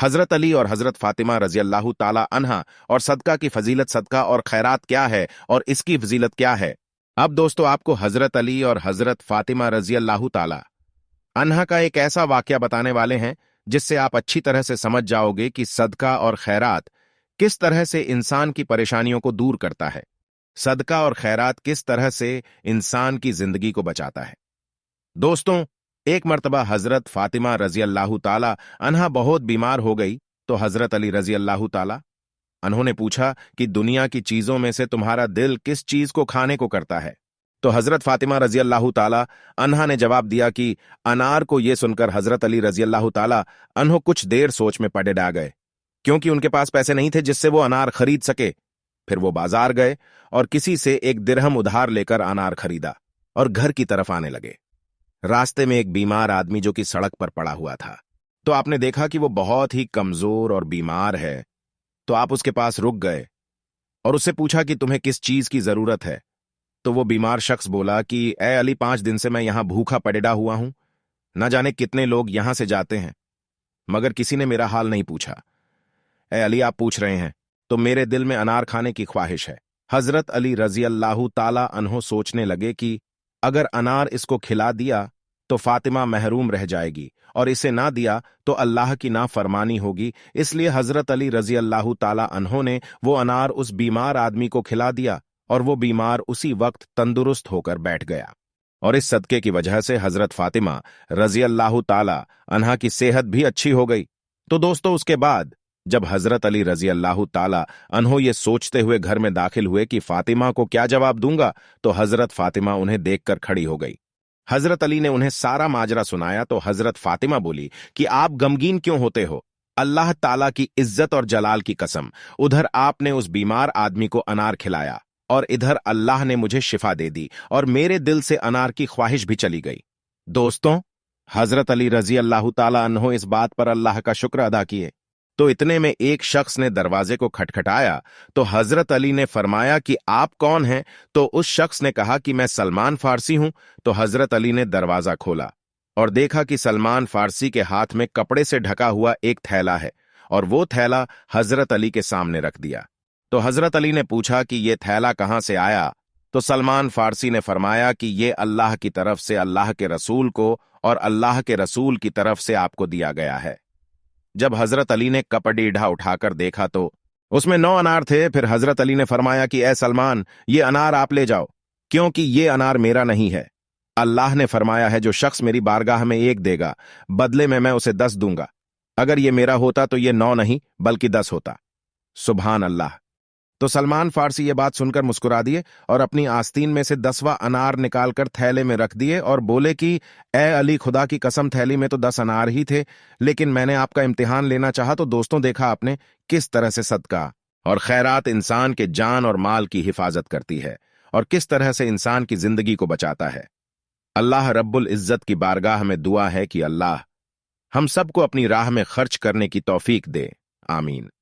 हजरत अली और हजरत फातिमा रजी अल्लाह ताला अन्हा और सदका की फजीलत, सदका और खैरात क्या है और इसकी फजीलत क्या है। अब दोस्तों आपको हजरत अली और हजरत फातिमा रजी अल्लाह ताला अन्हा का एक ऐसा वाकया बताने वाले हैं जिससे आप अच्छी तरह से समझ जाओगे कि सदका और खैरात किस तरह से इंसान की परेशानियों को दूर करता है। सदका और खैरात किस तरह से इंसान की जिंदगी को बचाता है। दोस्तों, एक मर्तबा हजरत फातिमा रजी अल्लाह ताला अन्हा बहुत बीमार हो गई तो हजरत अली रजी अल्लाह ताला उन्होंने पूछा कि दुनिया की चीजों में से तुम्हारा दिल किस चीज को खाने को करता है। तो हजरत फातिमा रजी अल्लाह ताला अन्हा ने जवाब दिया कि अनार को। यह सुनकर हजरत अली रजी अल्लाह ताला अन्हो कुछ देर सोच में पड़े डा गए, क्योंकि उनके पास पैसे नहीं थे जिससे वो अनार खरीद सके। फिर वो बाजार गए और किसी से एक दिरहम उधार लेकर अनार खरीदा और घर की तरफ आने लगे। रास्ते में एक बीमार आदमी जो कि सड़क पर पड़ा हुआ था, तो आपने देखा कि वो बहुत ही कमजोर और बीमार है, तो आप उसके पास रुक गए और उससे पूछा कि तुम्हें किस चीज की जरूरत है। तो वो बीमार शख्स बोला कि ए अली, 5 दिन से मैं यहां भूखा पड़ेड़ा हुआ हूं, न जाने कितने लोग यहां से जाते हैं मगर किसी ने मेरा हाल नहीं पूछा। ए अली, आप पूछ रहे हैं तो मेरे दिल में अनार खाने की ख्वाहिश है। हजरत अली रजी अल्लाह ताला अन्हो सोचने लगे कि अगर अनार इसको खिला दिया तो फातिमा महरूम रह जाएगी और इसे ना दिया तो अल्लाह की नाफरमानी होगी। इसलिए हजरत अली रजी अल्लाह ताला अन्हो ने वो अनार उस बीमार आदमी को खिला दिया और वो बीमार उसी वक्त तंदुरुस्त होकर बैठ गया। और इस सदके की वजह से हजरत फातिमा रजी अल्लाह ताला अन्हा की सेहत भी अच्छी हो गई। तो दोस्तों, उसके बाद जब हजरत अली रजी अल्लाह ताला अन्हो ये सोचते हुए घर में दाखिल हुए कि फातिमा को क्या जवाब दूंगा, तो हजरत फातिमा उन्हें देखकर खड़ी हो गई। हजरत अली ने उन्हें सारा माजरा सुनाया तो हजरत फातिमा बोली कि आप गमगीन क्यों होते हो? अल्लाह ताला की इज्जत और जलाल की कसम, उधर आपने उस बीमार आदमी को अनार खिलाया और इधर अल्लाह ने मुझे शिफा दे दी और मेरे दिल से अनार की ख्वाहिश भी चली गई। दोस्तों, हजरत अली रजी अल्लाह ताला अन्हो इस बात पर अल्लाह का शुक्र अदा किए तो इतने में एक शख्स ने दरवाजे को खटखटाया। तो हजरत अली ने फरमाया कि आप कौन हैं? तो उस शख्स ने कहा कि मैं सलमान फारसी हूं। तो हजरत अली ने दरवाजा खोला और देखा कि सलमान फारसी के हाथ में कपड़े से ढका हुआ एक थैला है और वो थैला हजरत अली के सामने रख दिया। तो हजरत अली ने पूछा कि ये थैला कहां से आया? तो सलमान फारसी ने फरमाया कि ये अल्लाह की तरफ से अल्लाह के रसूल को और अल्लाह के रसूल की तरफ से आपको दिया गया है। जब हजरत अली ने कपड़ीढ़ा उठाकर देखा तो उसमें 9 अनार थे। फिर हजरत अली ने फरमाया कि ए सलमान, ये अनार आप ले जाओ, क्योंकि ये अनार मेरा नहीं है। अल्लाह ने फरमाया है जो शख्स मेरी बारगाह में 1 देगा, बदले में मैं उसे 10 दूंगा। अगर ये मेरा होता तो ये 9 नहीं बल्कि 10 होता। सुभान अल्लाह। तो सलमान फारसी ये बात सुनकर मुस्कुरा दिए और अपनी आस्तीन में से 10वां अनार निकालकर थैले में रख दिए और बोले कि ए अली, खुदा की कसम, थैली में तो 10 अनार ही थे, लेकिन मैंने आपका इम्तिहान लेना चाहा तो दोस्तों देखा आपने किस तरह से सदका और खैरात इंसान के जान और माल की हिफाजत करती है और किस तरह से इंसान की जिंदगी को बचाता है। अल्लाह रब्बुल इज्जत की बारगाह में दुआ है कि अल्लाह हम सबको अपनी राह में खर्च करने की तौफीक दे। आमीन।